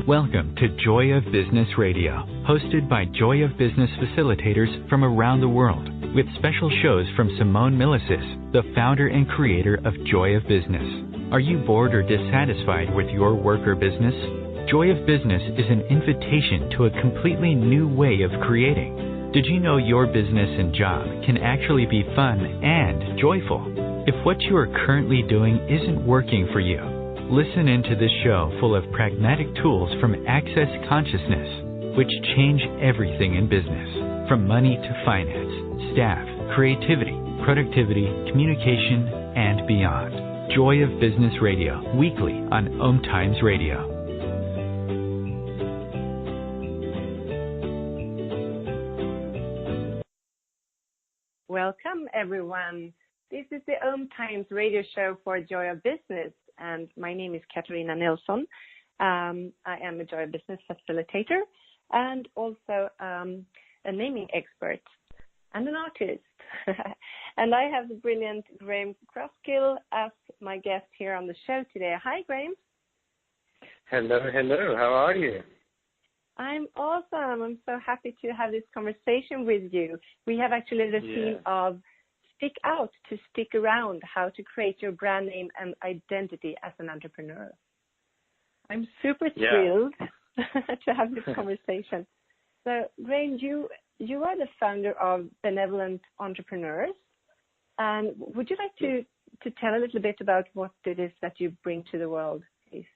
Welcome to Joy of Business Radio, hosted by Joy of Business facilitators from around the world, with special shows from Simone Milicis, the founder and creator of Joy of Business. Are you bored or dissatisfied with your work or business? Joy of Business is an invitation to a completely new way of creating. Did you know your business and job can actually be fun and joyful? If what you are currently doing isn't working for you, listen into this show full of pragmatic tools from Access Consciousness, which change everything in business, from money to finance, staff, creativity, productivity, communication, and beyond. Joy of Business Radio, weekly on OMTimes Radio. Welcome, everyone. This is the OMTimes radio show for Joy of Business, and my name is Katarina Nilsson. I am a Joy of Business facilitator and also a naming expert and an artist. And I have the brilliant Graeme Crosskill as my guest here on the show today. Hi, Graeme. Hello. How are you? I'm awesome. I'm so happy to have this conversation with you. We have actually the theme of stick out to stick around, how to create your brand name and identity as an entrepreneur. I'm super thrilled to have this conversation. So, Graeme, you are the founder of Benevolent Entrepreneurs. And would you like to tell a little bit about what it is that you bring to the world, please?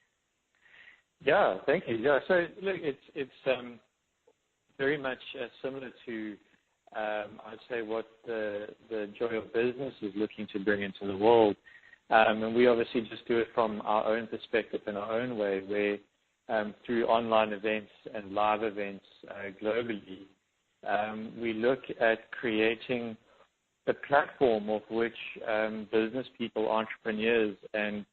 Yeah, thank you. Yeah, so look, it's very much similar to I'd say what the Joy of Business is looking to bring into the world. And we obviously just do it from our own perspective in our own way, where through online events and live events globally, we look at creating a platform of which business people, entrepreneurs, and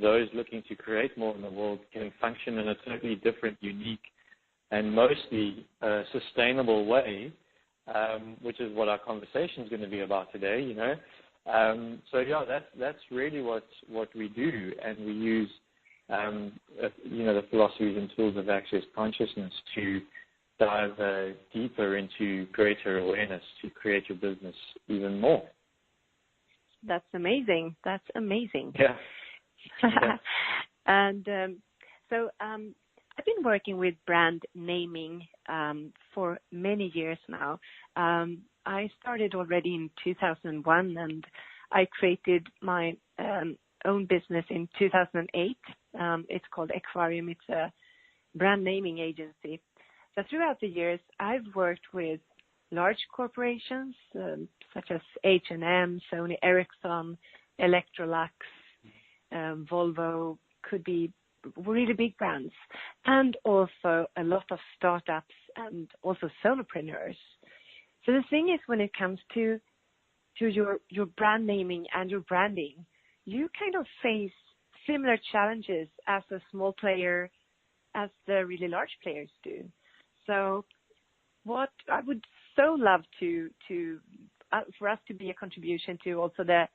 those looking to create more in the world can function in a totally different, unique, and mostly sustainable way. Which is what our conversation is going to be about today, you know. That's really what we do, and we use, the philosophies and tools of Access Consciousness to dive deeper into greater awareness to create your business even more. That's amazing. Yeah. And so I've been working with brand naming for many years now. I started already in 2001, and I created my own business in 2008. It's called Eqvarium. It's a brand naming agency. So throughout the years, I've worked with large corporations such as H&M, Sony Ericsson, Electrolux, Volvo, could be really big brands, and also a lot of startups and also solopreneurs. So the thing is, when it comes to your brand naming and your branding, you kind of face similar challenges as a small player as the really large players do. So what I would so love to for us to be a contribution to also the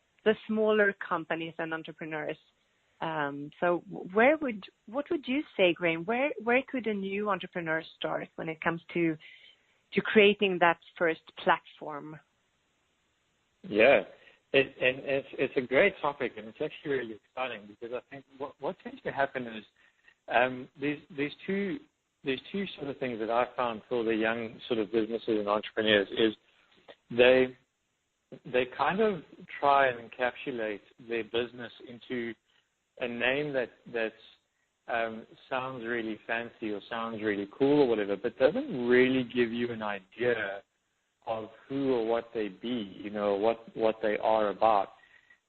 smaller companies and entrepreneurs. So what would you say, Graeme? Where could a new entrepreneur start when it comes to creating that first platform? Yeah, it's a great topic, and it's actually really exciting because I think what tends to happen is there's two sort of things that I found for the young sort of businesses and entrepreneurs is they kind of try and encapsulate their business into a name that sounds really fancy or sounds really cool or whatever, but doesn't really give you an idea of who or what they be, what they are about.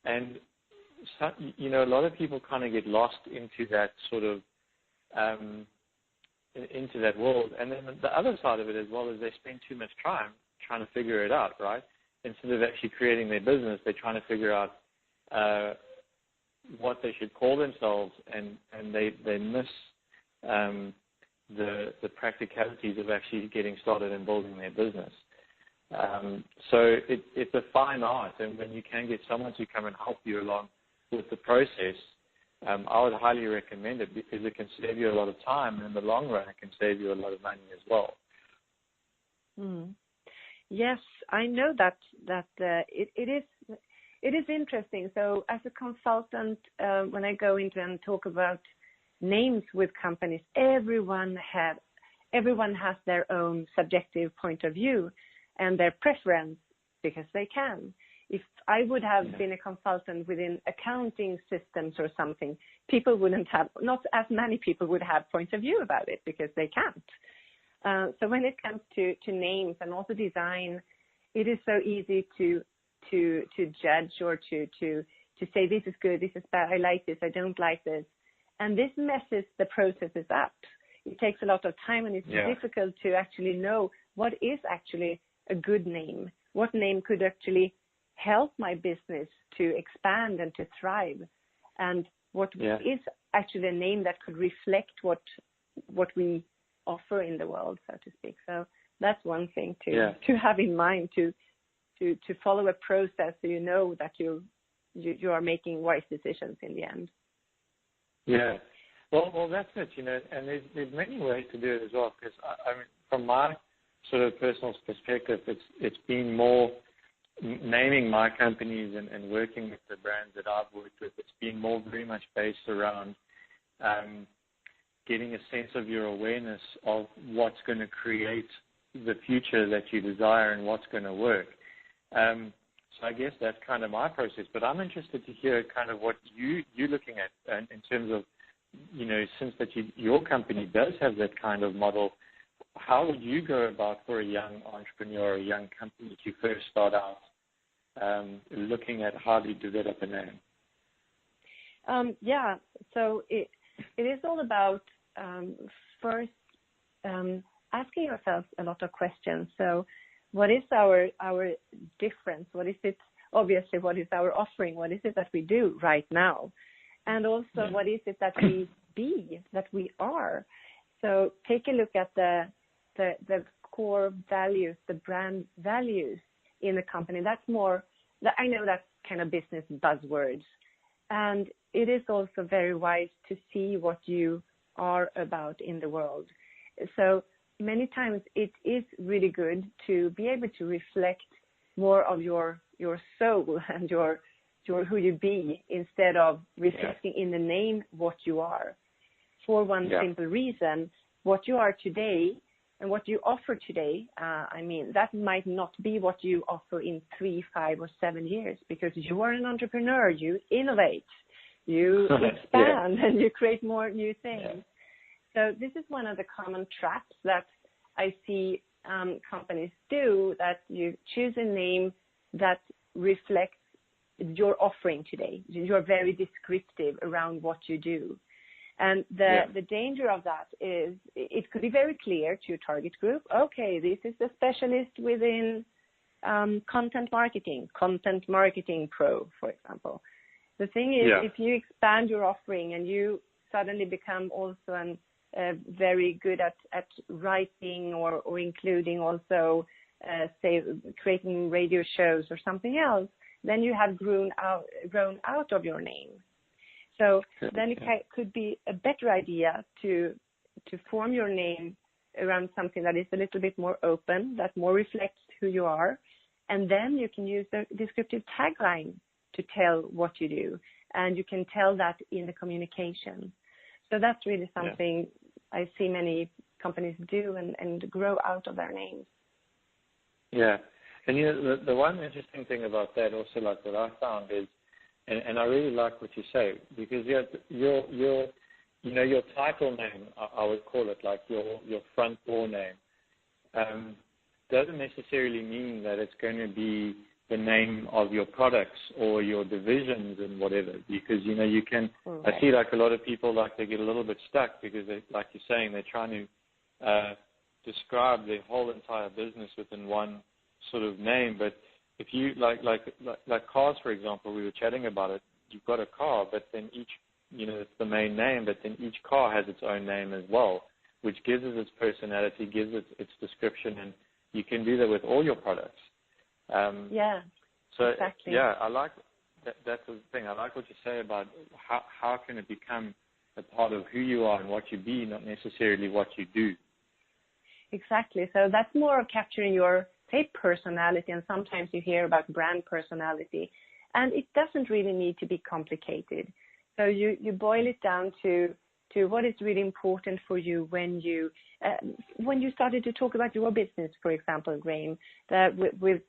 And, so, a lot of people kind of get lost into that sort of, into that world. And then the other side of it as well is they spend too much time trying to figure it out, right? Instead of actually creating their business, they're trying to figure out what they should call themselves, and they miss the practicalities of actually getting started and building their business. So it's a fine art, and when you can get someone to come and help you along with the process, I would highly recommend it because it can save you a lot of time, and in the long run, it can save you a lot of money as well. Yes, I know that it is interesting. So as a consultant, when I go into and talk about names with companies, everyone has their own subjective point of view and their preference because they can. If I would have been a consultant within accounting systems or something, not as many people would have points of view about it because they can't. So when it comes to names and also design, it is so easy to judge or to say this is good, this is bad, I like this, I don't like this. And this messes the processes up. It takes a lot of time, and it's difficult to actually know what is actually a good name. What name could actually help my business to expand and to thrive? And what is actually a name that could reflect what we offer in the world, so to speak. So that's one thing to have in mind, to follow a process so you know that you are making wise decisions in the end. Yeah. Well, that's it, and there's many ways to do it as well, because I mean, from my sort of personal perspective, it's been more naming my companies and working with the brands that I've worked with. It's been more very much based around getting a sense of your awareness of what's going to create the future that you desire and what's going to work. So I guess that's kind of my process, but I'm interested to hear kind of what you're looking at in terms of, since that your company does have that kind of model, how would you go about for a young entrepreneur, a young company to first start out looking at how to develop a name? So it is all about first asking yourself a lot of questions. So what is our difference? What is it? Obviously, what is our offering? What is it that we do right now? And also, what is it that we are? So take a look at the core values, the brand values in the company. That's more, I know that's kind of business buzzwords. And it is also very wise to see what you are about in the world. So many times it is really good to be able to reflect more of your soul and your who you be, instead of reflecting in the name what you are. For one simple reason, what you are today and what you offer today, that might not be what you offer in 3, 5, or 7 years, because you are an entrepreneur, you innovate, you expand, and you create more new things. So this is one of the common traps that I see companies do, that you choose a name that reflects your offering today. You're very descriptive around what you do. And the danger of that is it could be very clear to your target group, okay, this is a specialist within content marketing pro, for example. The thing is, if you expand your offering and you suddenly become also very good at writing or including also, say, creating radio shows or something else, then you have grown out of your name. So then it could be a better idea to form your name around something that is a little bit more open, that more reflects who you are, and then you can use the descriptive tagline to tell what you do, and you can tell that in the communication. So that's really something I see many companies do and grow out of their names. Yeah. And the one interesting thing about that also, like what I found is, and I really like what you say, because your title name, I would call it, like your front door name, doesn't necessarily mean that it's going to be the name of your products or your divisions and whatever, because you can. I see like a lot of people, like they get a little bit stuck because they, like you're saying, they're trying to describe their whole entire business within one sort of name. But if you like cars, for example, we were chatting about it. You've got a car, but then each, it's the main name, but then each car has its own name as well, which gives it its personality, gives it its description, and you can do that with all your products. So exactly. I like that's the thing. I like what you say about how can it become a part of who you are and what you be, not necessarily what you do. Exactly. So that's more of capturing your, say, personality, and sometimes you hear about brand personality, and it doesn't really need to be complicated. So you boil it down to what is really important for you when you started to talk about your business, for example, Graeme, that with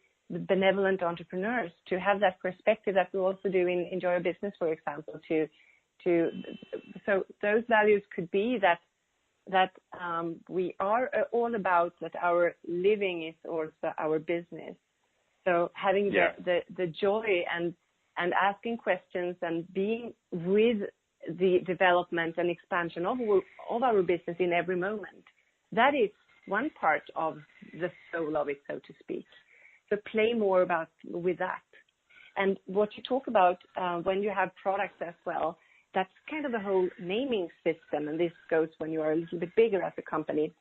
benevolent entrepreneurs, to have that perspective that we also do in Enjoy Your Business, for example, so those values could be that we are all about that our living is also our business. So having the joy and asking questions and being with the development and expansion of our business in every moment. That is one part of the soul of it, so to speak. So play more with that. And what you talk about when you have products as well, that's kind of the whole naming system. And this goes when you are a little bit bigger as a company.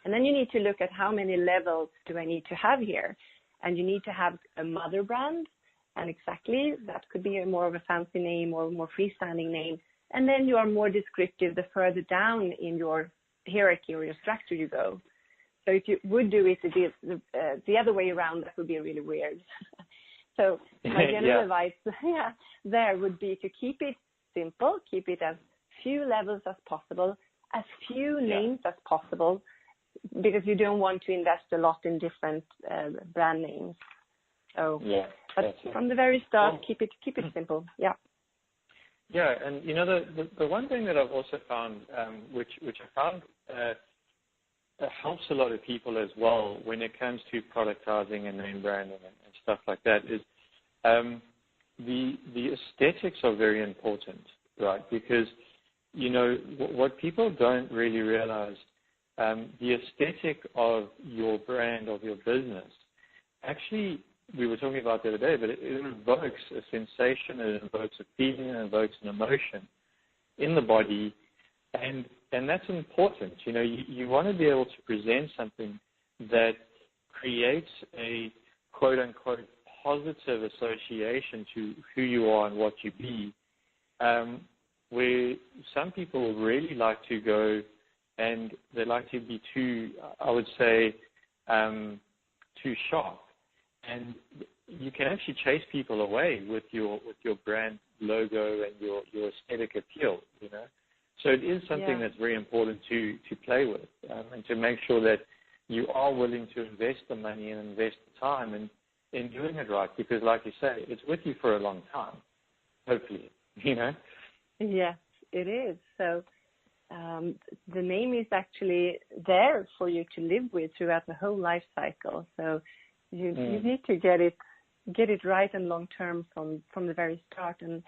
And then you need to look at how many levels do I need to have here. And you need to have a mother brand. And exactly, that could be more of a fancy name or more freestanding name. And then you are more descriptive the further down in your hierarchy or your structure you go. So if you would do it the other way around, that would be really weird. So my general advice there would be to keep it simple, keep it as few levels as possible, as few names as possible, because you don't want to invest a lot in different brand names. So, but from the very start, keep it simple. Yeah. Yeah, and you know the one thing that I've also found, which I found helps a lot of people as well when it comes to productizing and name branding and stuff like that, is the aesthetics are very important, right? Because you know what people don't really realize, the aesthetic of your brand, of your business, actually. We were talking about the other day, but it invokes a sensation, it invokes a feeling, it invokes an emotion in the body, and that's important. You know, you want to be able to present something that creates a quote-unquote positive association to who you are and what you be, where some people really like to go and they like to be too, I would say, too sharp. And you can actually chase people away with your brand logo and your aesthetic appeal, you know. So it is something that's very important to play with and to make sure that you are willing to invest the money and invest the time in doing it right, because like you say, it's with you for a long time, hopefully, you know. Yes, it is. So the name is actually there for you to live with throughout the whole life cycle. So you need to get it right and long term from the very start. And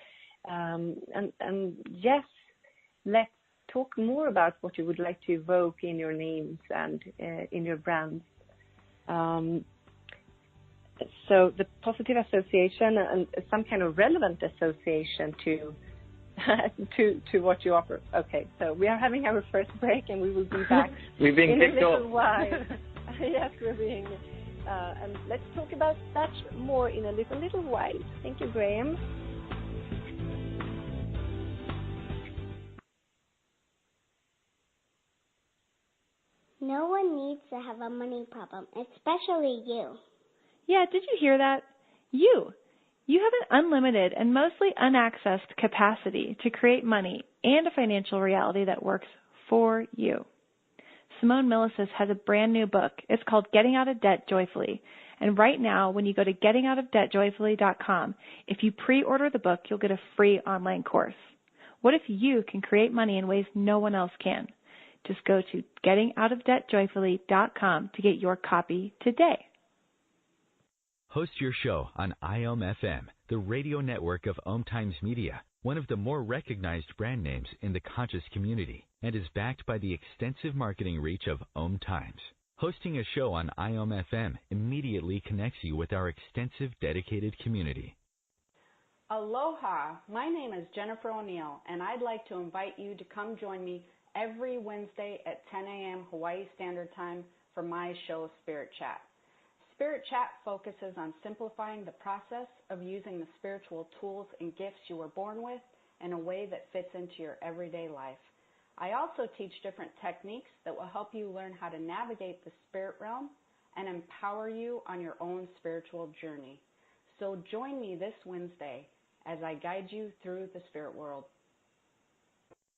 yes, let's talk more about what you would like to evoke in your names and in your brands. So the positive association and some kind of relevant association to what you offer. Okay, so we are having our first break and we will be back We've been in kicked a little off. while. Yes, we're being... and let's talk about that more in a little while. Thank you, Graeme. No one needs to have a money problem, especially you. Yeah, did you hear that? You have an unlimited and mostly unaccessed capacity to create money and a financial reality that works for you. Simone Milasas has a brand new book. It's called Getting Out of Debt Joyfully. And right now, when you go to gettingoutofdebtjoyfully.com, if you pre-order the book, you'll get a free online course. What if you can create money in ways no one else can? Just go to gettingoutofdebtjoyfully.com to get your copy today. Host your show on IOM-FM, the radio network of OMTimes Media, one of the more recognized brand names in the conscious community, and is backed by the extensive marketing reach of OMTimes. Hosting a show on IOM-FM immediately connects you with our extensive dedicated community. Aloha, my name is Jennifer O'Neill, and I'd like to invite you to come join me every Wednesday at 10 a.m. Hawaii Standard Time for my show, Spirit Chat. Spirit Chat focuses on simplifying the process of using the spiritual tools and gifts you were born with in a way that fits into your everyday life. I also teach different techniques that will help you learn how to navigate the spirit realm and empower you on your own spiritual journey. So join me this Wednesday as I guide you through the spirit world.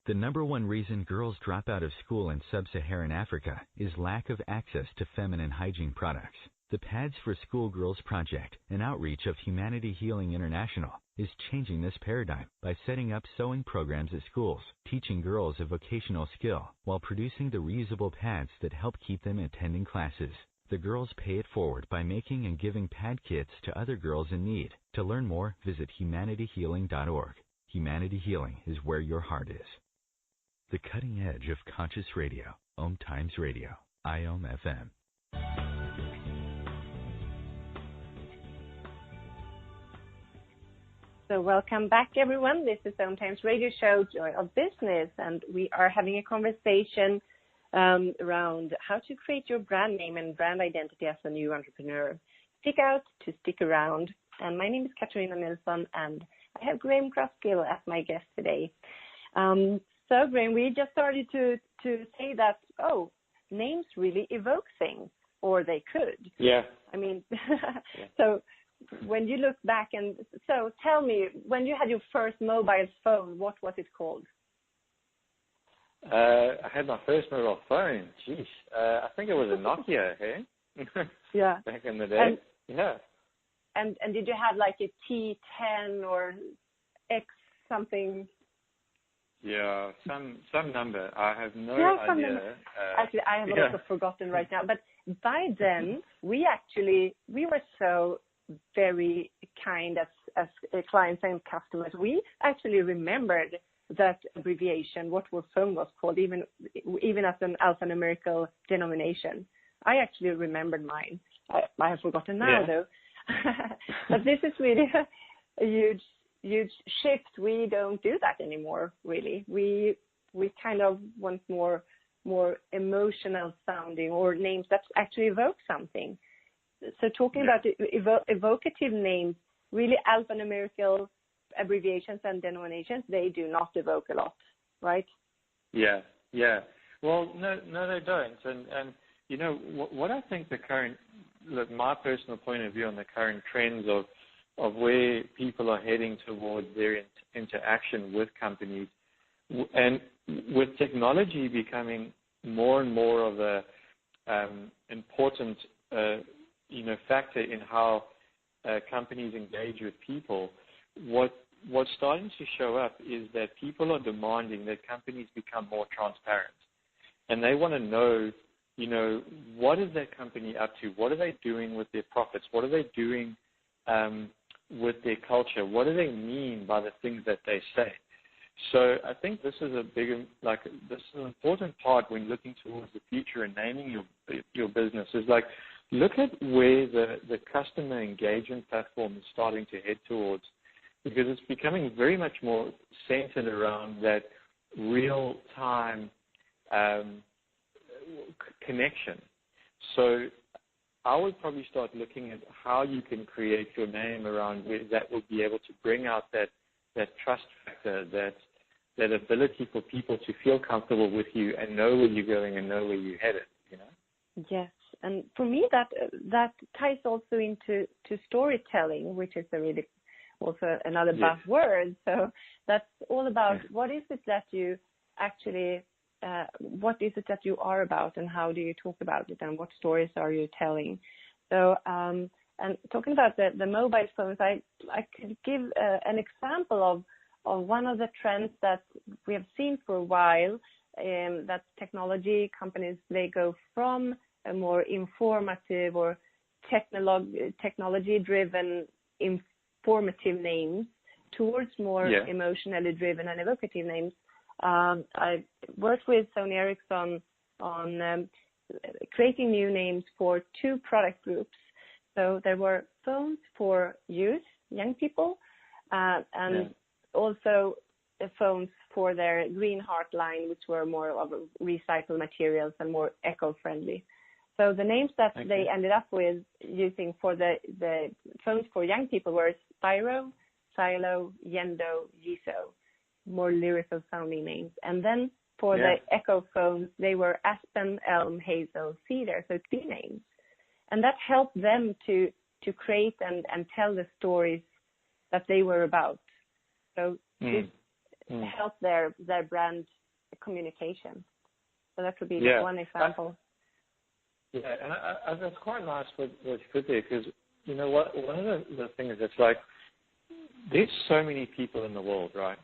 The number one reason girls drop out of school in sub-Saharan Africa is lack of access to feminine hygiene products. The Pads for Schoolgirls project, an outreach of Humanity Healing International, is changing this paradigm by setting up sewing programs at schools, teaching girls a vocational skill while producing the reusable pads that help keep them attending classes. The girls pay it forward by making and giving pad kits to other girls in need. To learn more, visit humanityhealing.org. Humanity Healing is where your heart is. The cutting edge of conscious radio, OMTimes Radio, IOM FM. So welcome back, everyone. This is the OMTimes radio show, Joy of Business, and we are having a conversation around how to create your brand name and brand identity as a new entrepreneur. Stick out to stick around. And my name is Katarina Nilsson, and I have Graeme Crosskill as my guest today. So, Graeme, we just started to say that, names really evoke things, or they could. Yeah. I mean, so when you look back so tell me, when you had your first mobile phone, what was it called? I had my first mobile phone. Jeez. I think it was a Nokia, hey? Yeah. Back in the day. And did you have like a T10 or X something? Yeah, some number. I have no idea. Actually, I have also forgotten right now. But by then, we were so very kind as clients and customers. We actually remembered that abbreviation, what our phone was called, even as an alphanumerical denomination. I actually remembered mine. I have forgotten now, though. But this is really a huge shift. We don't do that anymore, really. We kind of want more emotional sounding or names that actually evoke something. So talking about evocative names, really alphanumerical abbreviations and denominations, they do not evoke a lot, right? Yeah. Well, no, they don't. And you know, what I think my personal point of view on the current trends of where people are heading towards their interaction with companies, and with technology becoming more and more of a important factor in how companies engage with people, what's starting to show up is that people are demanding that companies become more transparent, and they want to know, what is that company up to? What are they doing with their profits? What are they doing with their culture? What do they mean by the things that they say? So I think this is this is an important part when looking towards the future and naming your business, is like, look at where the customer engagement platform is starting to head towards, because it's becoming very much more centered around that real-time connection. So I would probably start looking at how you can create your name around where that will be able to bring out that trust factor, that ability for people to feel comfortable with you and know where you're going and know where you're headed, Yes. And for me, that ties also into storytelling, which is also another buzzword. So that's all about what is it that you actually, what is it that you are about, and how do you talk about it, and what stories are you telling? So, and talking about the mobile phones, I could give an example of one of the trends that we have seen for a while, that technology companies, they go from a more informative or technology-driven informative names towards more emotionally driven and evocative names. I worked with Sony Ericsson on creating new names for 2 product groups. So there were phones for youth, young people, and also the phones for their Green Heart line, which were more of recycled materials and more eco-friendly. So the names that they ended up with using for the phones for young people were Spyro, Silo, Yendo, Yiso, more lyrical sounding names. And then for the Echo phones, they were Aspen, Elm, Hazel, Cedar, so tree names. And that helped them to create and tell the stories that they were about. So this helped their brand communication. So that would be one example. And that's quite nice what you put there, because you know what, one of the things that's like, there's so many people in the world, right?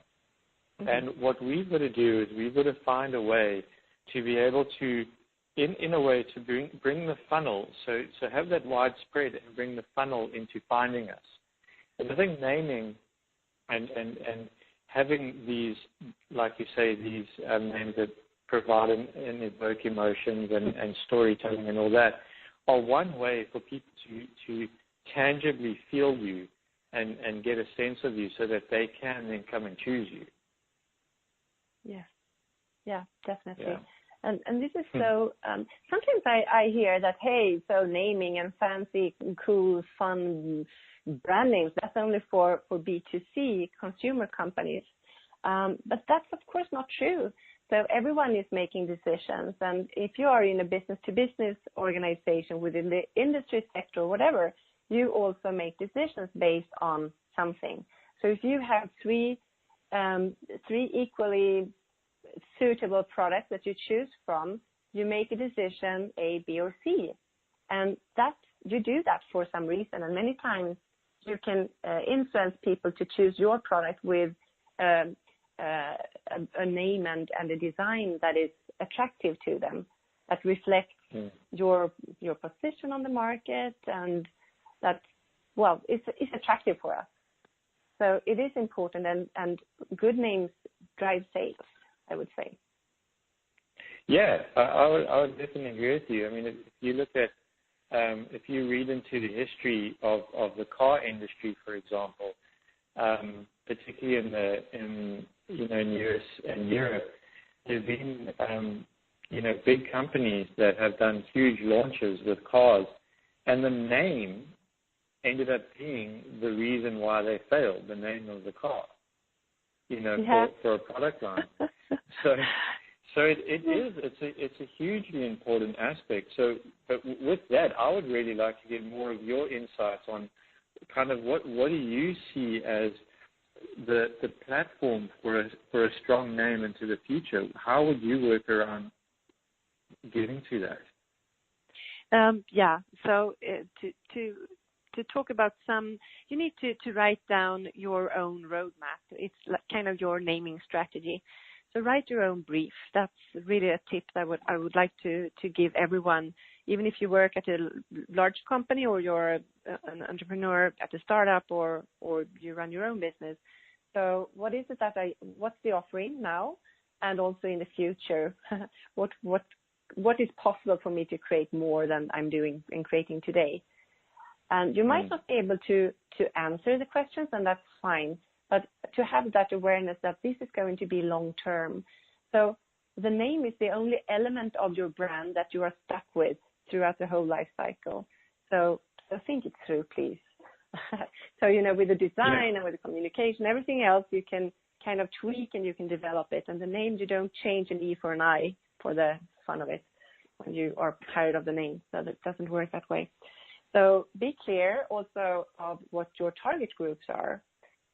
And what we've got to do is we've got to find a way to be able to, in a way, to bring the funnel, so have that widespread and bring the funnel into finding us. And I think naming and having these, like you say, these names that provide and evoke emotions and storytelling and all that are one way for people to tangibly feel you and get a sense of you so that they can then come and choose you. Yes. Yeah, definitely. Yeah. And this is so, sometimes I hear that, hey, so naming and fancy, cool, fun brand names, that's only for B2C consumer companies. But that's, of course, not true. So everyone is making decisions. And if you are in a business-to-business organization within the industry sector or whatever, you also make decisions based on something. So if you have three equally suitable products that you choose from, you make a decision A, B, or C. And that you do that for some reason. And many times you can influence people to choose your product with a name and a design that is attractive to them, that reflects your position on the market, and that, well, it's attractive for us. So it is important, and good names drive sales, I would say. Yeah, I would definitely agree with you. I mean, if you look at, if you read into the history of the car industry, for example, particularly in US and Europe, there's been big companies that have done huge launches with cars, and the name ended up being the reason why they failed, the name of the car, for a product line. So it's a hugely important aspect. So, but with that, I would really like to get more of your insights on kind of what do you see as the platform for a strong name into the future? How would you work around getting to that? So to talk about you need to write down your own roadmap. It's like kind of your naming strategy. So write your own brief. That's really a tip that I would like to give everyone, even if you work at a large company or you're an entrepreneur at a startup or you run your own business. So what is it what's the offering now, and also in the future? What is possible for me to create more than I'm doing and creating today? And you might not be able to answer the questions, and that's fine. But to have that awareness that this is going to be long term. So the name is the only element of your brand that you are stuck with throughout the whole life cycle. So think it through, please. So, with the design and with the communication, everything else you can kind of tweak and you can develop it. And the name, you don't change an E for an I for the fun of it when you are tired of the name. So that doesn't work that way. So be clear also of what your target groups are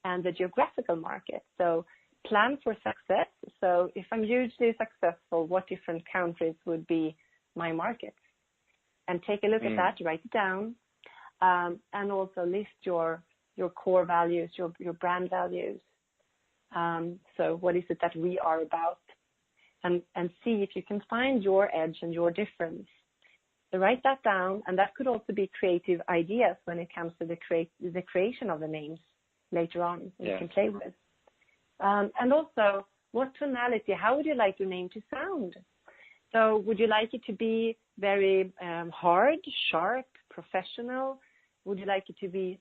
and the geographical market. So plan for success. So if I'm hugely successful, what different countries would be my markets? And take a look at that, write it down, and also list your core values, your brand values. So what is it that we are about? And see if you can find your edge and your difference. So write that down, and that could also be creative ideas when it comes to the creation of the names later on you can play with. And also, what tonality, how would you like your name to sound? So would you like it to be very hard, sharp, professional? Would you like it to be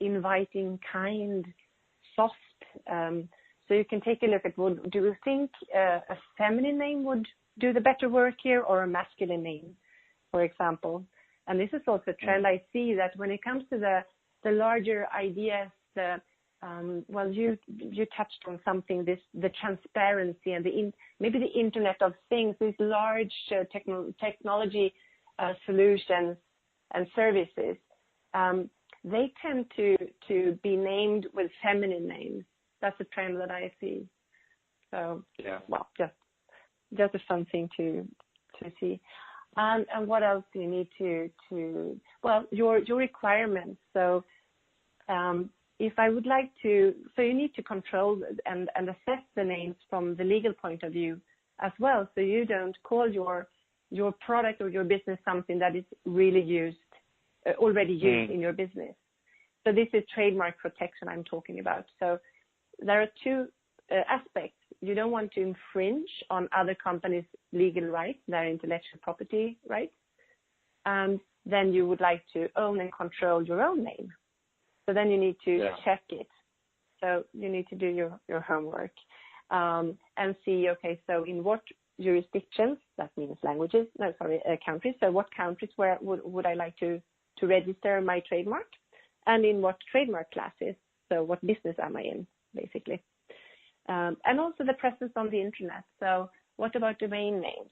inviting, kind, soft? So you can take a look at, do you think a feminine name would do the better work here, or a masculine name? for example. And this is also a trend I see, that when it comes to the larger ideas, you touched on something, the transparency and maybe the Internet of Things, these large technology solutions and services, they tend to be named with feminine names. That's a trend that I see. So, just a fun thing to see. And what else do you need to your requirements. So if I would like to, so you need to control and assess the names from the legal point of view as well. So you don't call your product or your business something that is really already used in your business. So this is trademark protection I'm talking about. So there are two aspects. You don't want to infringe on other companies' legal rights, their intellectual property rights. And then you would like to own and control your own name. So then you need to check it. So you need to do your homework and see, okay, so in what jurisdictions, that means countries. So what countries would I like to register my trademark? And in what trademark classes? So what business am I in, basically? And also the presence on the internet. So what about domain names?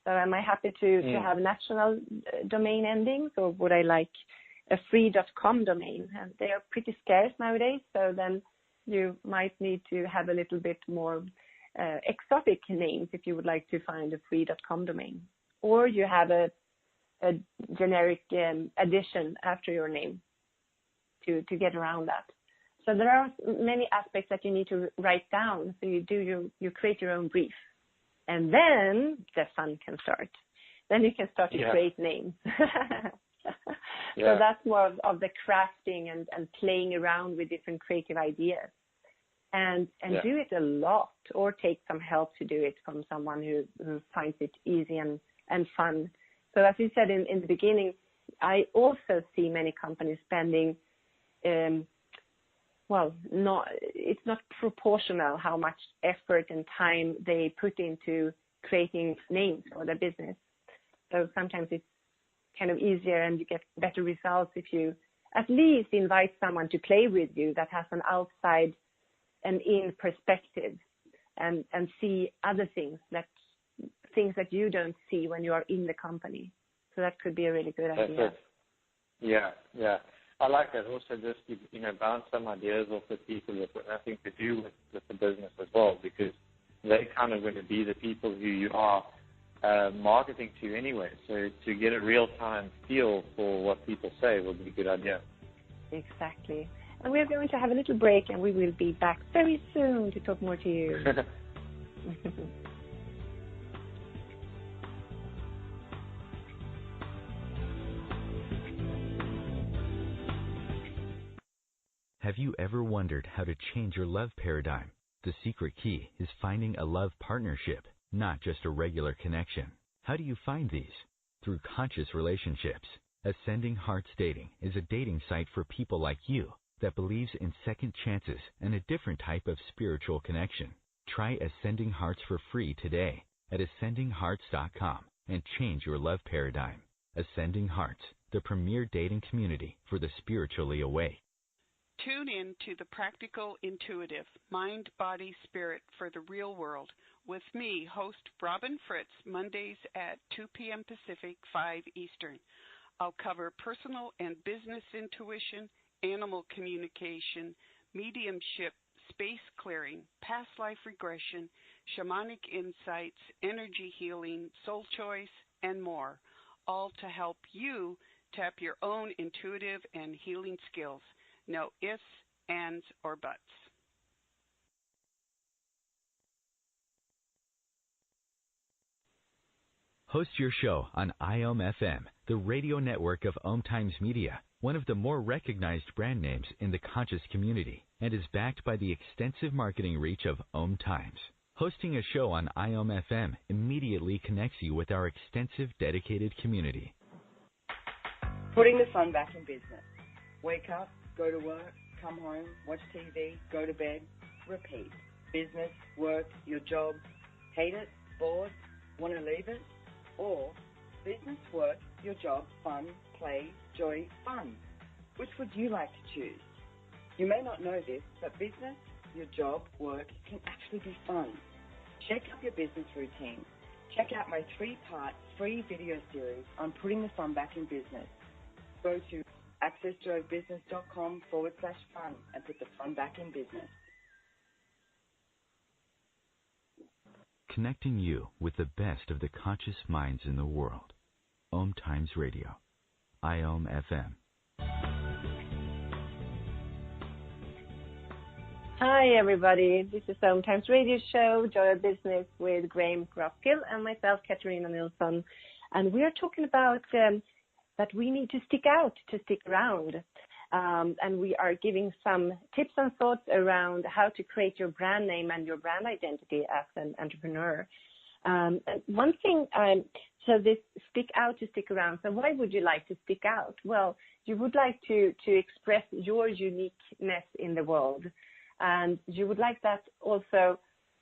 So am I happy to have national domain endings, or would I like a free.com domain? And they are pretty scarce nowadays, so then you might need to have a little bit more exotic names if you would like to find a free.com domain. Or you have a generic addition after your name to get around that. So there are many aspects that you need to write down. So you create your own brief. And then the fun can start. Then you can start to create names. So that's more of the crafting and playing around with different creative ideas. And do it a lot, or take some help to do it from someone who finds it easy and fun. So as you said in the beginning, I also see many companies spending it's not proportional how much effort and time they put into creating names for their business. So sometimes it's kind of easier and you get better results if you at least invite someone to play with you that has an outside and in perspective and see other things that you don't see when you are in the company. So that could be a really good idea. Yeah. I like that. Also, just bounce some ideas off the people that have nothing to do with the business as well, because they're kind of going to be the people who you are marketing to anyway. So to get a real-time feel for what people say would be a good idea. Exactly. And we're going to have a little break, and we will be back very soon to talk more to you. Have you ever wondered how to change your love paradigm? The secret key is finding a love partnership, not just a regular connection. How do you find these? Through conscious relationships. Ascending Hearts Dating is a dating site for people like you that believes in second chances and a different type of spiritual connection. Try Ascending Hearts for free today at ascendinghearts.com and change your love paradigm. Ascending Hearts, the premier dating community for the spiritually awake. Tune in to the Practical Intuitive, Mind, Body, Spirit for the Real World with me, host Robin Fritz, Mondays at 2 p.m. Pacific, 5 Eastern. I'll cover personal and business intuition, animal communication, mediumship, space clearing, past life regression, shamanic insights, energy healing, soul choice, and more, all to help you tap your own intuitive and healing skills. No ifs, ands, or buts. Host your show on IOM-FM, the radio network of OMTimes Media, one of the more recognized brand names in the conscious community, and is backed by the extensive marketing reach of OMTimes. Hosting a show on IOM-FM immediately connects you with our extensive dedicated community. Putting the fun back in business. Wake up, go to work, come home, watch TV, go to bed, repeat. Business, work, your job, hate it, bored, want to leave it, or business, work, your job, fun, play, joy, fun. Which would you like to choose? You may not know this, but business, your job, work can actually be fun. Shake up your business routine. Check out my 3-part free video series on putting the fun back in business. Go to accessjoybusiness.com/fun and put the fun back in business. Connecting you with the best of the conscious minds in the world. OMTimes Radio. IOM FM. Hi, everybody. This is OMTimes Radio Show, Joy of Business with Graeme, Crosskill, and myself, Katarina Nilsson. And we are talking about that we need to stick out, to stick around. And we are giving some tips and thoughts around how to create your brand name and your brand identity as an entrepreneur. One thing, so this stick out to stick around. So why would you like to stick out? Well, you would like to express your uniqueness in the world. And you would like that also,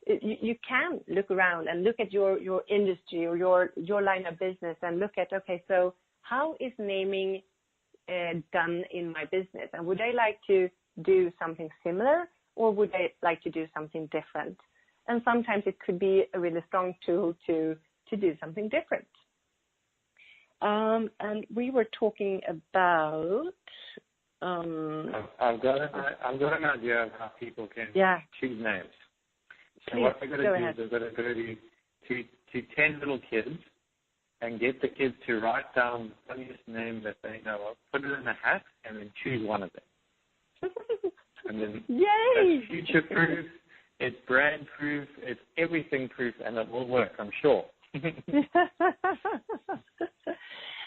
you can look around and look at your industry or your line of business and look at, okay, so how is naming done in my business? And would I like to do something similar, or would I like to do something different? And sometimes it could be a really strong tool to do something different. And we were talking about... I've got an idea of how people can choose names. So Please, what they're going to do ahead. is they're going to go to 10 little kids and get the kids to write down the funniest name that they know of, put it in a hat, and then choose one of them. And then Yay! It's future-proof, it's brand-proof, it's everything-proof, and it will work, I'm sure.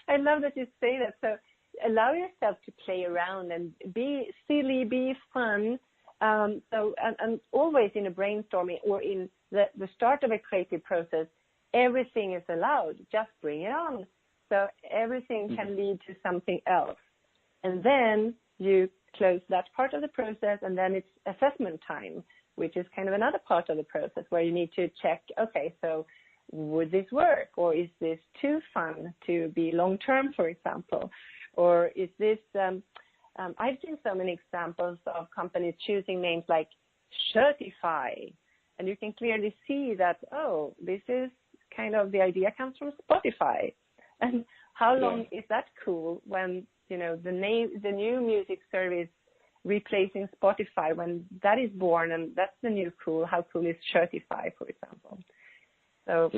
I love that you say that. So allow yourself to play around and be silly, be fun. So always in a brainstorming or in the start of a creative process, everything is allowed. Just bring it on. So everything can lead to something else. And then you close that part of the process, and then it's assessment time, which is kind of another part of the process where you need to check, okay, so would this work? Or is this too fun to be long-term, for example? Or is this, I've seen so many examples of companies choosing names like Certify. And you can clearly see that, oh, this is kind of the idea comes from Spotify. And how long is that cool when, you know, the new music service replacing Spotify, when that is born, and that's the new cool. How cool is Certify, for example? So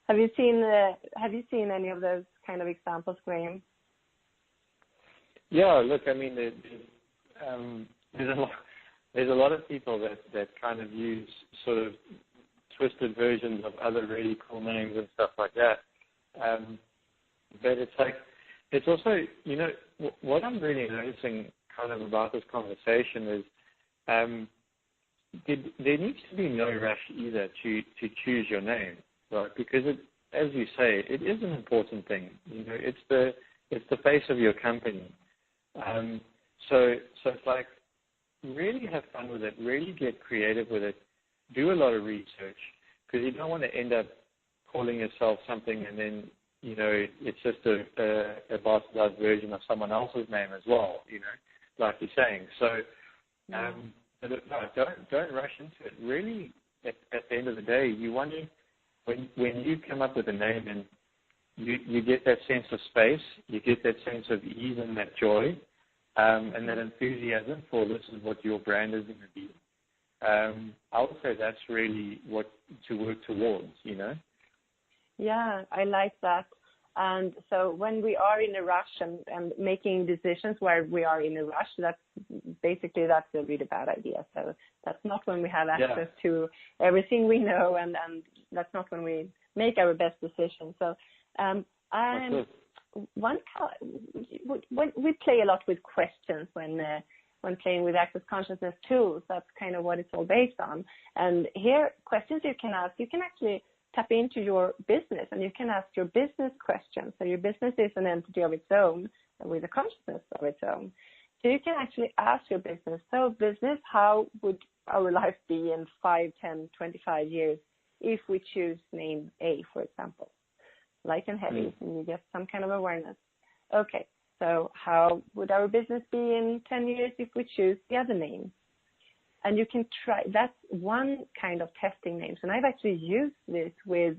have you seen any of those kind of examples, Graeme? Yeah, look, I mean, there's a lot of people that kind of use sort of twisted versions of other really cool names and stuff like that. But it's also, you know, what I'm really noticing kind of about this conversation is there needs to be no rush either to choose your name, right? Because as you say, it is an important thing. You know, it's the face of your company. So it's like, really have fun with it, really get creative with it, do a lot of research, because you don't want to end up calling yourself something and then, you know, it's just a bastardized version of someone else's name as well, you know, like you're saying. So don't rush into it. Really, at the end of the day, you want to, when you come up with a name and you get that sense of space, you get that sense of ease and that joy, and that enthusiasm for this is what your brand is going to be. I would say that's really what to work towards, you know? Yeah, I like that. And so when we are in a rush and making decisions where we are in a rush, that's a really bad idea. So that's not when we have access to everything we know, and that's not when we make our best decisions. So we play a lot with questions when playing with access consciousness tools. That's kind of what it's all based on. And here, questions you can ask, you can actually tap into your business, and you can ask your business questions. So your business is an entity of its own with a consciousness of its own. So you can actually ask your business, so business, how would our life be in 5, 10, 25 years if we choose name A, for example? light and heavy, and you get some kind of awareness. Okay, so how would our business be in 10 years if we choose the other name? And you can try, that's one kind of testing names. And I've actually used this with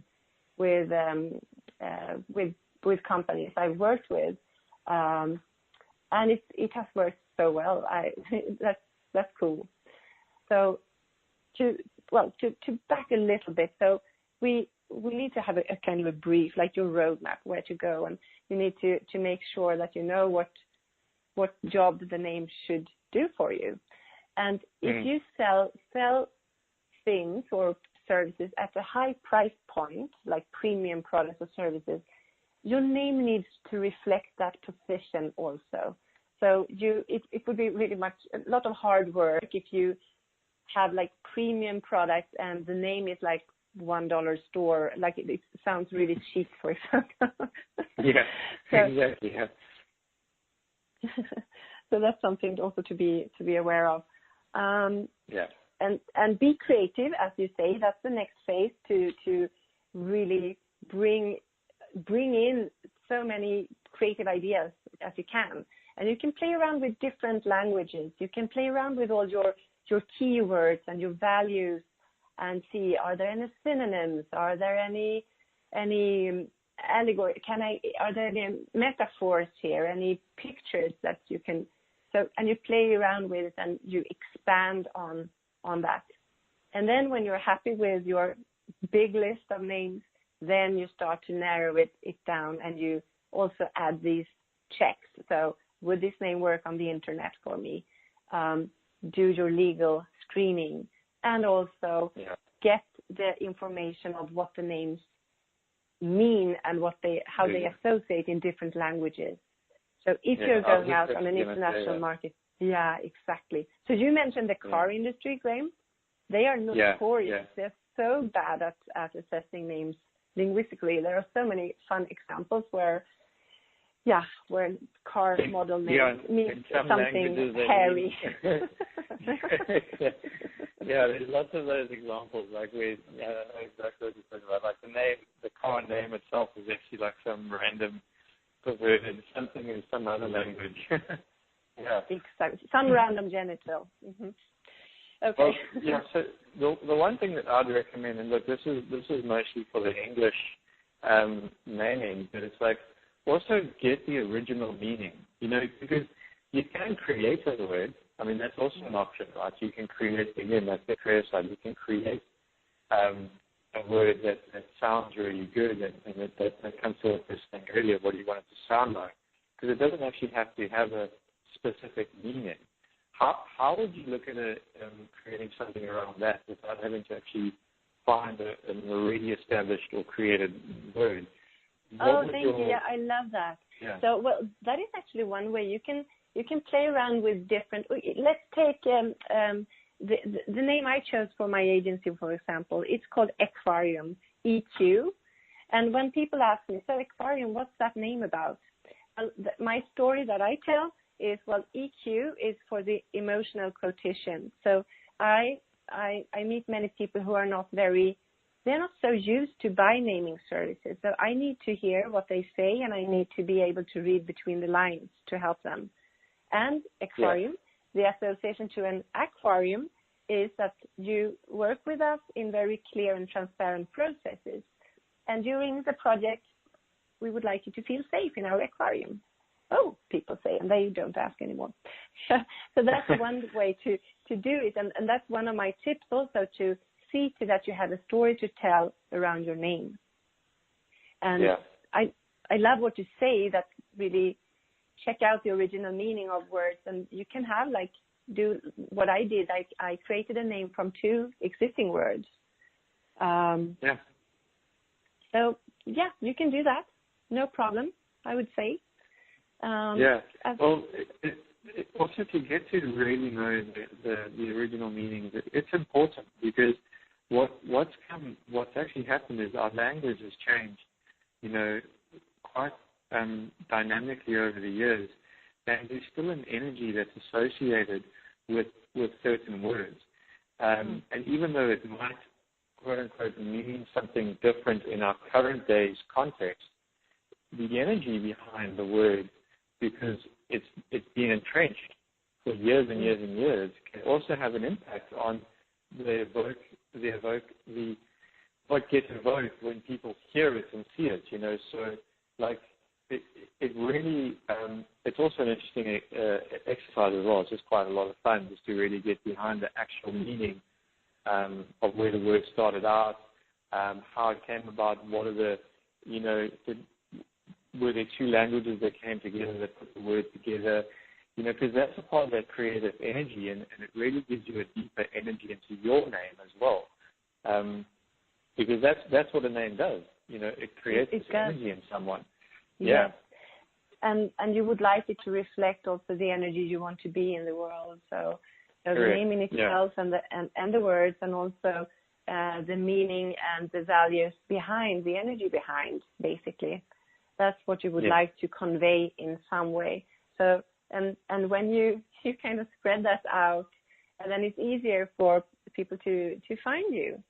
companies I've worked with. And it has worked so well. That's cool. So to back a little bit, so we need to have a kind of a brief, like your roadmap, where to go, and you need to make sure that you know what job the name should do for you. And if you sell things or services at a high price point, like premium products or services, your name needs to reflect that position also. So it would be really a lot of hard work if you have like premium products and the name is like $1 store, like it sounds really cheap, for example. Yeah, so, exactly. Yeah. So that's something also to be aware of. Yeah. And be creative, as you say. That's the next phase to really bring in so many creative ideas as you can. And you can play around with different languages. You can play around with all your keywords and your values and see, are there any synonyms? Are there any allegory? Are there any metaphors here? Any pictures that you can, and you play around with it and you expand on that. And then when you're happy with your big list of names, then you start to narrow it down, and you also add these checks. So would this name work on the internet for me? Do your legal screening, and also get the information of what the names mean and how they associate in different languages. So if you're going out on an international market, exactly. So you mentioned the car industry, Graeme. They are notorious. They're so bad at assessing names linguistically. There are so many fun examples where car model name means something hairy. There's lots of those examples. Like I know exactly what you're talking about. Like the car name itself is actually like some random perverted something in some other language. Exactly. Some random genital. Mm-hmm. Okay. Well, so the one thing that I'd recommend, and look, this is mostly for the English naming, but it's like also get the original meaning, because you can create a word. I mean, that's also an option, right? You can create, again, that's the creative side. You can create a word that sounds really good, and that comes to this thing earlier, what do you want it to sound like? Because it doesn't actually have to have a specific meaning. How would you look at creating something around that without having to actually find an already established or created word? Thank you. Yeah, I love that. Yeah. So, that is actually one way you can play around with different. Let's take the name I chose for my agency, for example. It's called Eqvarium, EQ. And when people ask me, so Eqvarium, what's that name about? My story that I tell is, EQ is for the emotional quotient. So I meet many people who are they're not so used to buy naming services. So I need to hear what they say, and I need to be able to read between the lines to help them. And Eqvarium, the association to an aquarium, is that you work with us in very clear and transparent processes. And during the project, we would like you to feel safe in our aquarium. Oh, people say, and they don't ask anymore. So that's one way to do it. And that's one of my tips also, to see to that you have a story to tell around your name. And I love what you say, that really check out the original meaning of words. And you can have do what I did. I created a name from 2 existing words. So, you can do that. No problem, I would say. Well, also to get to really know the original meaning, it's important, because what's actually happened is our language has changed, quite dynamically over the years, and there's still an energy that's associated with certain words, and even though it might, quote unquote, mean something different in our current day's context, the energy behind the word, because it's been entrenched for years and years and years, can also have an impact on what gets evoked when people hear it and see it. So like it really it's also an interesting exercise as well. It's just quite a lot of fun just to really get behind the actual meaning of where the word started out, how it came about, what are the were there two languages that came together that put the word together, because that's a part of that creative energy, and it really gives you a deeper energy into your name as well, because that's what a name does. It creates this energy in someone. Yeah. Yes. And you would like it to reflect also the energy you want to be in the world. So the name in itself and the words, and also the meaning and the values behind, the energy behind, basically. That's what you would like to convey in some way. So and when you kind of spread that out, and then it's easier for people to find you,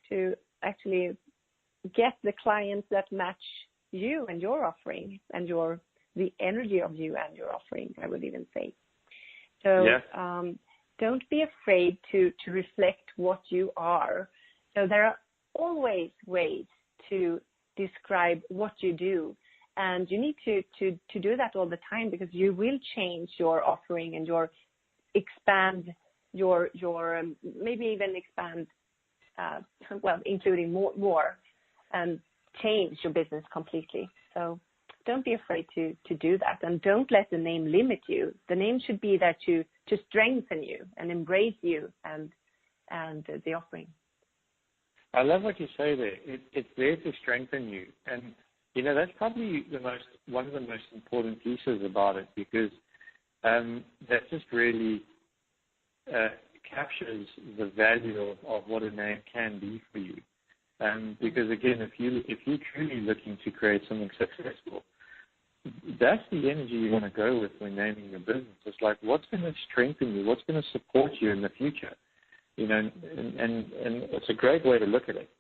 to actually get the clients that match you and your offering and the energy of you and your offering, I would even say. So don't be afraid to reflect what you are. So there are always ways to describe what you do. And you need to do that all the time, because you will change your offering and expand your maybe even expand, including more, and change your business completely. So don't be afraid to do that, and don't let the name limit you. The name should be there to strengthen you and embrace you and the offering. I love what you say there. It's there to strengthen you, and that's probably one of the most important pieces about it, because that just really captures the value of what a name can be for you. Because again, if you're truly looking to create something successful, that's the energy you want to go with when naming your business. It's like, what's going to strengthen you? What's going to support you in the future? And it's a great way to look at it.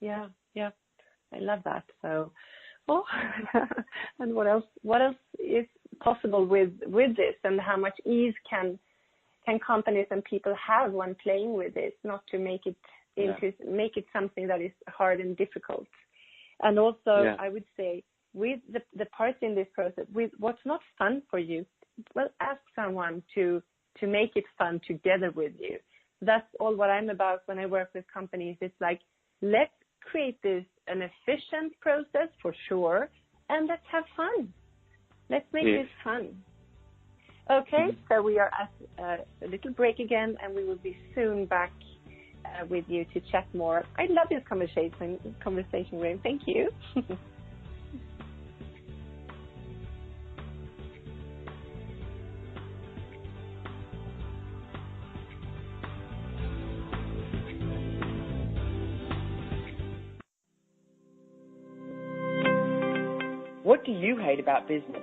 Yeah. I love that. So, and what else is possible with this, and how much ease can companies and people have when playing with this, not to make it make it something that is hard and difficult. And also, I would say, with the parts in this process, with what's not fun for you, well, ask someone to make it fun together with you. That's all what I'm about when I work with companies. It's like, let's create this an efficient process for sure, and let's have fun. Let's make this fun. Okay, so we are at a little break again, and we will be soon back with you to chat more. I love this conversation, Graeme. Thank you. What do you hate about business?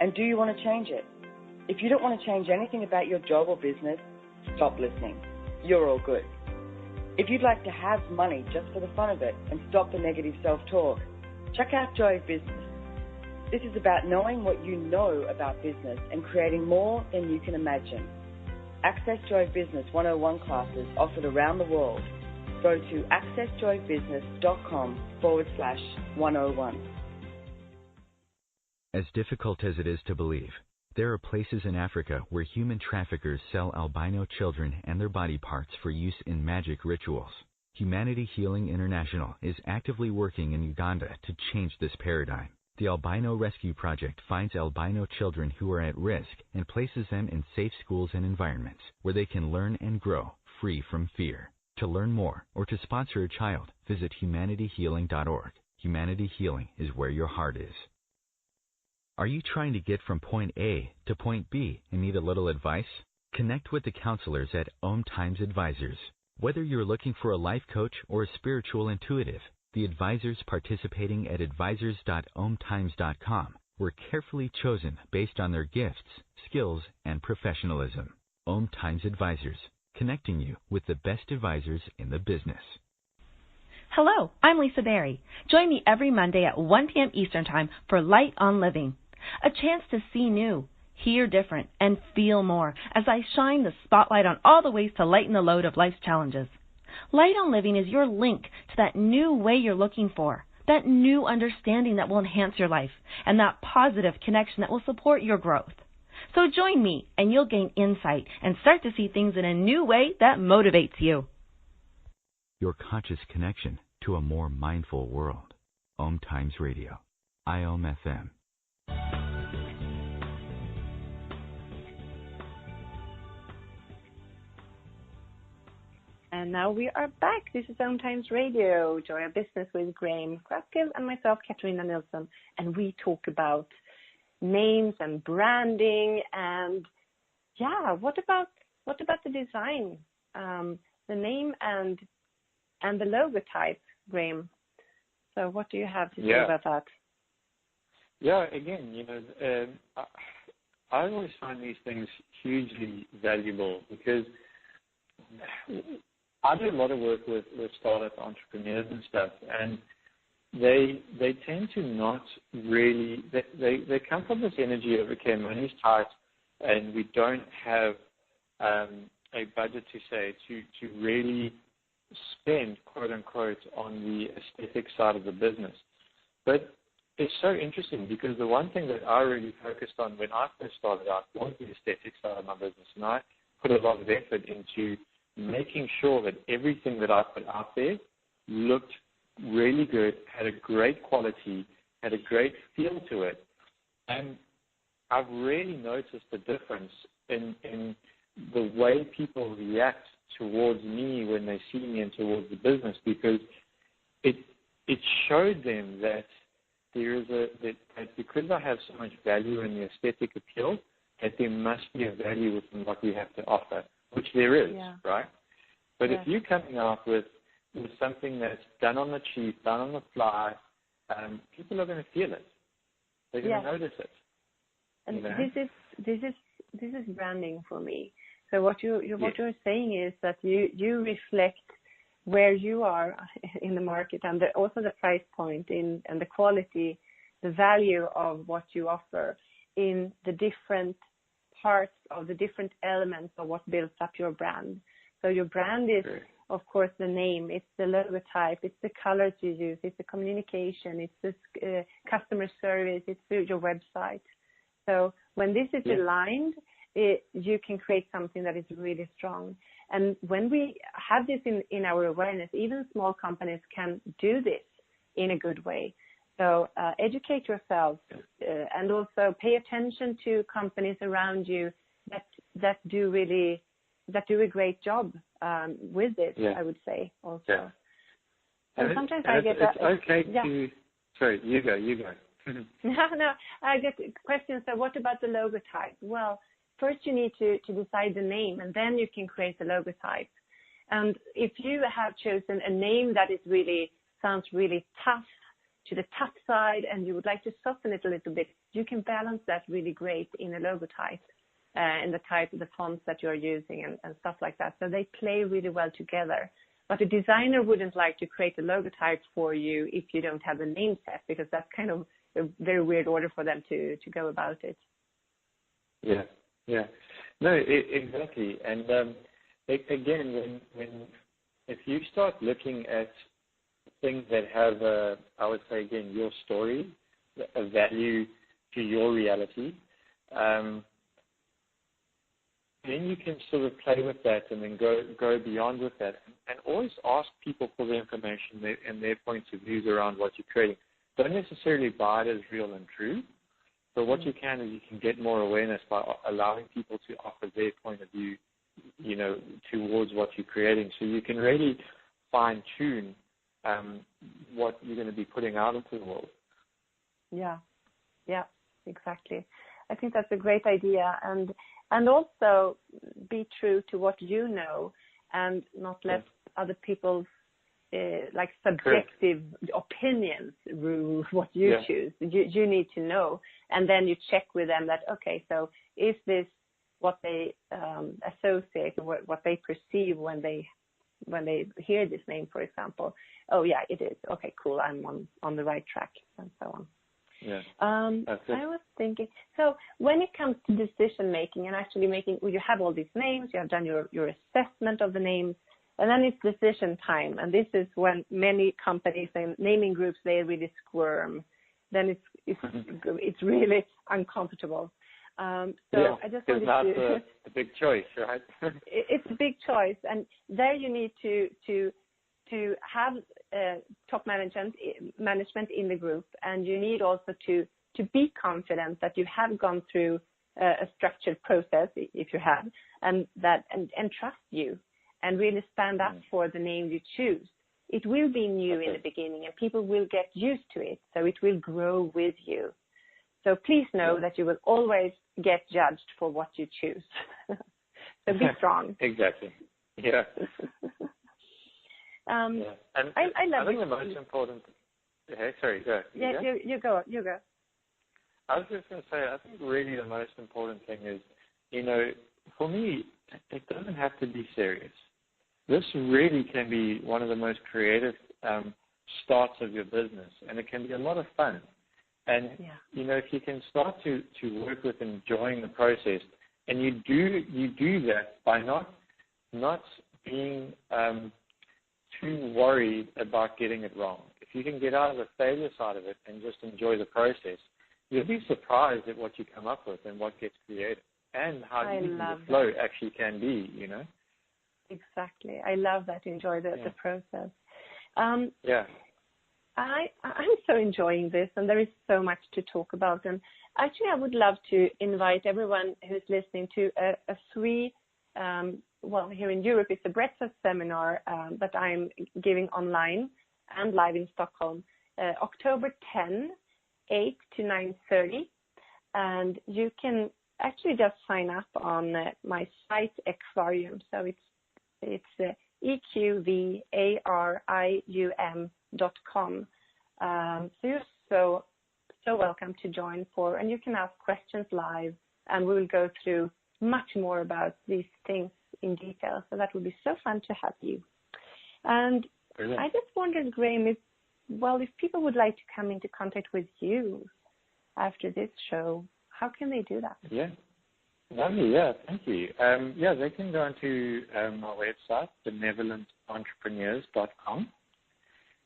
And do you want to change it? If you don't want to change anything about your job or business, stop listening. You're all good. If you'd like to have money just for the fun of it and stop the negative self-talk, check out Joy of Business. This is about knowing what you know about business and creating more than you can imagine. Access Joy of Business 101 classes offered around the world. Go to accessjoybusiness.com/101. As difficult as it is to believe, there are places in Africa where human traffickers sell albino children and their body parts for use in magic rituals. Humanity Healing International is actively working in Uganda to change this paradigm. The Albino Rescue Project finds albino children who are at risk and places them in safe schools and environments where they can learn and grow free from fear. To learn more or to sponsor a child, visit humanityhealing.org. Humanity Healing is where your heart is. Are you trying to get from point A to point B and need a little advice? Connect with the counselors at OMTimes Advisors. Whether you're looking for a life coach or a spiritual intuitive, the advisors participating at advisors.omtimes.com were carefully chosen based on their gifts, skills, and professionalism. OMTimes Advisors, connecting you with the best advisors in the business. Hello, I'm Lisa Berry. Join me every Monday at 1 p.m. Eastern Time for Light on Living, a chance to see new, hear different, and feel more as I shine the spotlight on all the ways to lighten the load of life's challenges. Light on Living is your link to that new way you're looking for, that new understanding that will enhance your life, and that positive connection that will support your growth. So join me, and you'll gain insight and start to see things in a new way that motivates you. Your conscious connection to a more mindful world. OMTimes Radio. IOM FM. And now we are back. This is OMTimes Radio, Joy of Business with Graeme, Crosskill, and myself, Katarina Nilsson. And we talk about names and branding and, what about the design, the name and the logo type, Graeme? So what do you have to say about that? Yeah, again, I always find these things hugely valuable because I do a lot of work with startup entrepreneurs and stuff, and they tend to not really, they come from this energy of, okay, money's tight and we don't have a budget to really spend, quote unquote, on the aesthetic side of the business. But it's so interesting because the one thing that I really focused on when I first started out was the aesthetic side of my business, and I put a lot of effort into making sure that everything that I put out there looked really good, had a great quality, had a great feel to it. And I've really noticed the difference in the way people react towards me when they see me and towards the business, because it showed them that there is that because I have so much value in the aesthetic appeal, that there must be a value within what we have to offer, which there is, right? But if you're coming out with something that's done on the cheap, done on the fly, people are going to feel it. They're going to notice it. And this is branding for me. So what you're saying is that you reflect where you are in the market and also the price point and the quality, the value of what you offer in the different parts of the different elements of what builds up your brand. So your brand is, of course, the name, it's the logo type, it's the colors you use, it's the communication, it's the customer service, it's your website. So when this is aligned, you can create something that is really strong. And when we have this in our awareness, even small companies can do this in a good way. So educate yourself and also pay attention to companies around you that do a great job with this, I would say also. Yeah. And sometimes I get that. It's okay to, sorry, you go. No, I get questions. So what about the logo type? Well, first you need to decide the name, and then you can create the logo type. And if you have chosen a name that is sounds really tough, to the tough side, and you would like to soften it a little bit, you can balance that really great in a logo type, and the type of the fonts that you're using and stuff like that. So they play really well together. But a designer wouldn't like to create a logo type for you if you don't have the name set, because that's kind of a very weird order for them to go about it. Yeah. No, exactly. And again, if you start looking at things that have, I would say again, your story, a value to your reality, then you can sort of play with that and then go beyond with that, and always ask people for the information and their points of views around what you're creating. Don't necessarily buy it as real and true, but what you can is you can get more awareness by allowing people to offer their point of view, towards what you're creating, so you can really fine tune what you're going to be putting out into the world. Yeah, exactly. I think that's a great idea, and also be true to what you know, and not let other people's subjective opinions rule what you choose. You need to know, and then you check with them that, okay, so is this what they associate, what they perceive when they when they hear this name, for example. Oh yeah, it is. Okay, cool. I'm on the right track, and so on. Yeah. I was thinking, so when it comes to decision making and actually making, well, you have all these names, you have done your assessment of the names, and then it's decision time. And this is when many companies and naming groups, they really squirm. Then it's really uncomfortable. I just wanted not to. the big choice, right? It's a big choice, and there you need to have top management in the group, and you need also to be confident that you have gone through a structured process, if you have, and trust you, and really stand up for the name you choose. It will be new in the beginning, and people will get used to it, so it will grow with you. So please know that you will always get judged for what you choose. So be strong. Exactly. Yeah. And I love. I think the most important. Hey, sorry, go. Yeah, you go. I was just going to say, I think really the most important thing is, for me, it doesn't have to be serious. This really can be one of the most creative starts of your business, and it can be a lot of fun. And if you can start to work with enjoying the process, and you do that by not being too worried about getting it wrong. If you can get out of the failure side of it and just enjoy the process, you'll be surprised at what you come up with and what gets created, and how easy the flow actually can be. Exactly. I love that. Enjoy the process. I'm so enjoying this, and there is so much to talk about. And actually, I would love to invite everyone who's listening to a free, here in Europe, it's a breakfast seminar that I'm giving online and live in Stockholm, October 10, 8 to 9:30. And you can actually just sign up on my site, Eqvarium. So it's EQVARIUM.com. So you're so welcome to join and you can ask questions live, and we will go through much more about these things in detail. So that would be so fun to have you. And brilliant. I just wondered, Graeme, if people would like to come into contact with you after this show, how can they do that? Yeah. Lovely, yeah, thank you. They can go onto my website, benevolententrepreneurs.com.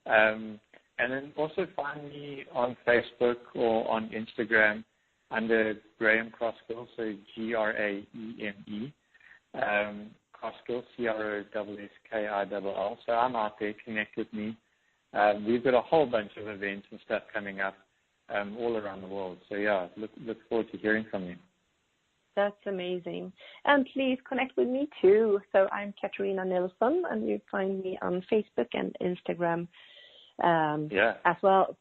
And then also find me on Facebook or on Instagram under Graeme Crosskill, so Graeme, Crosskill, CROSSKILL. So I'm out there, connect with me. We've got a whole bunch of events and stuff coming up all around the world. So look forward to hearing from you. That's amazing. And please connect with me too. So I'm Katarina Nilsson, and you find me on Facebook and Instagram as well.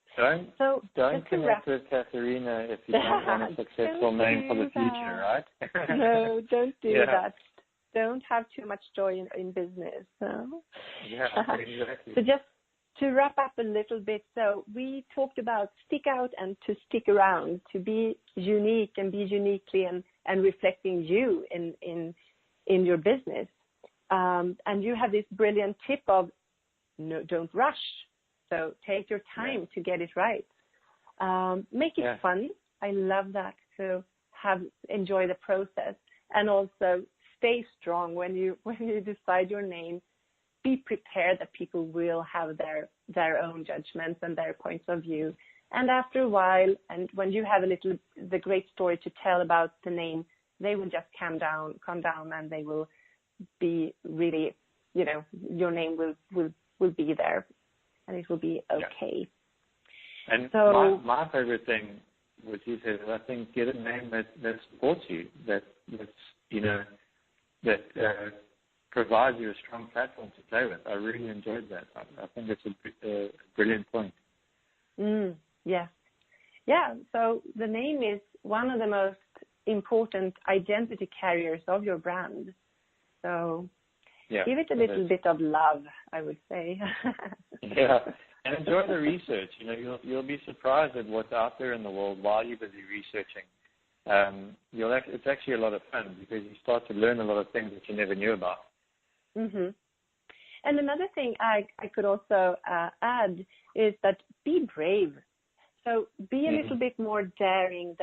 Don't connect with Katarina if you don't want a successful name for the future, right? No, don't do that. Don't have too much joy in business. So. Yeah, exactly. So just to wrap up a little bit, so we talked about stick out and to stick around, to be unique and be uniquely and reflecting you in your business. And you have this brilliant tip of don't rush. So take your time to get it right. Make it fun. I love that. So enjoy the process, and also stay strong when you decide your name. Be prepared that people will have their own judgments and their points of view. And after a while, and when you have the great story to tell about the name, they will just calm down, and they will be really, your name will be there, and it will be okay. Yeah. And so, my favorite thing, what you said, is I think get a name that supports you, that provides you a strong platform to play with. I really enjoyed that. I think it's a brilliant point. Yes. Yeah, so the name is one of the most important identity carriers of your brand. So give it a little bit of love, I would say. Yeah, and enjoy the research. You'll be surprised at what's out there in the world while you're busy researching. It's actually a lot of fun because you start to learn a lot of things that you never knew about. Mhm. And another thing I could also add is that be brave. So be a little bit more daring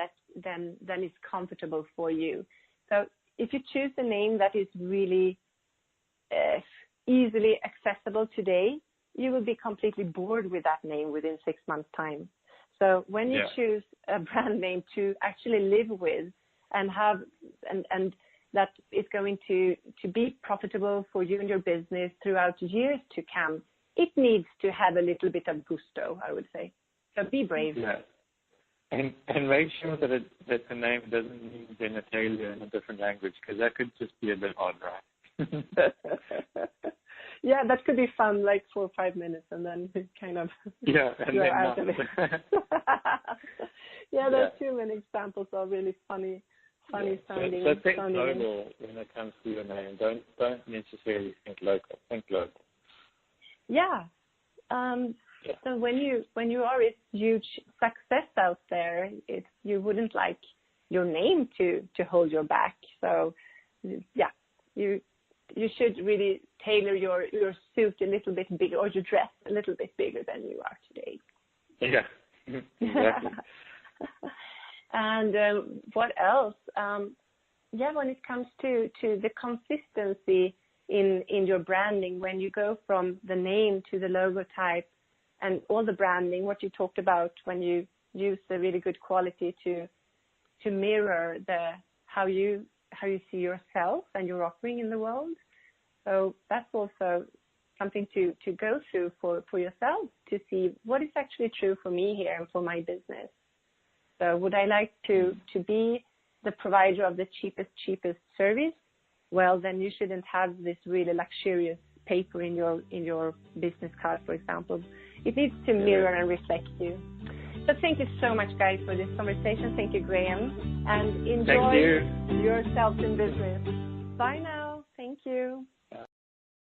than is comfortable for you. So if you choose a name that is really easily accessible today, you will be completely bored with that name within 6 months' time. So when you choose a brand name to actually live with and have and that is going to be profitable for you and your business throughout years to come, it needs to have a little bit of gusto, I would say. So be brave. Yeah. And make sure that the name doesn't mean genitalia in a different language, because that could just be a bit odd, right? Yeah, that could be fun, like 4 or 5 minutes, and then kind of and then out of it. There's too many examples of really funny sounding. So think global when it comes to your name. Don't necessarily think local. Think global. Yeah. So when you are a huge success out there, you wouldn't like your name to hold you back. So you should really tailor your suit a little bit bigger, or your dress a little bit bigger than you are today. Yeah, exactly. And what else? When it comes to the consistency in your branding, when you go from the name to the logo type and all the branding, what you talked about when you use the really good quality to mirror how you see yourself and your offering in the world. So that's also something to go through for yourself to see what is actually true for me here and for my business. So would I like to be the provider of the cheapest service? Well, then you shouldn't have this really luxurious paper in your business card, for example. It needs to mirror and reflect you. So thank you so much, guys, for this conversation. Thank you, Graeme. And enjoy yourselves in business. Bye now. Thank you.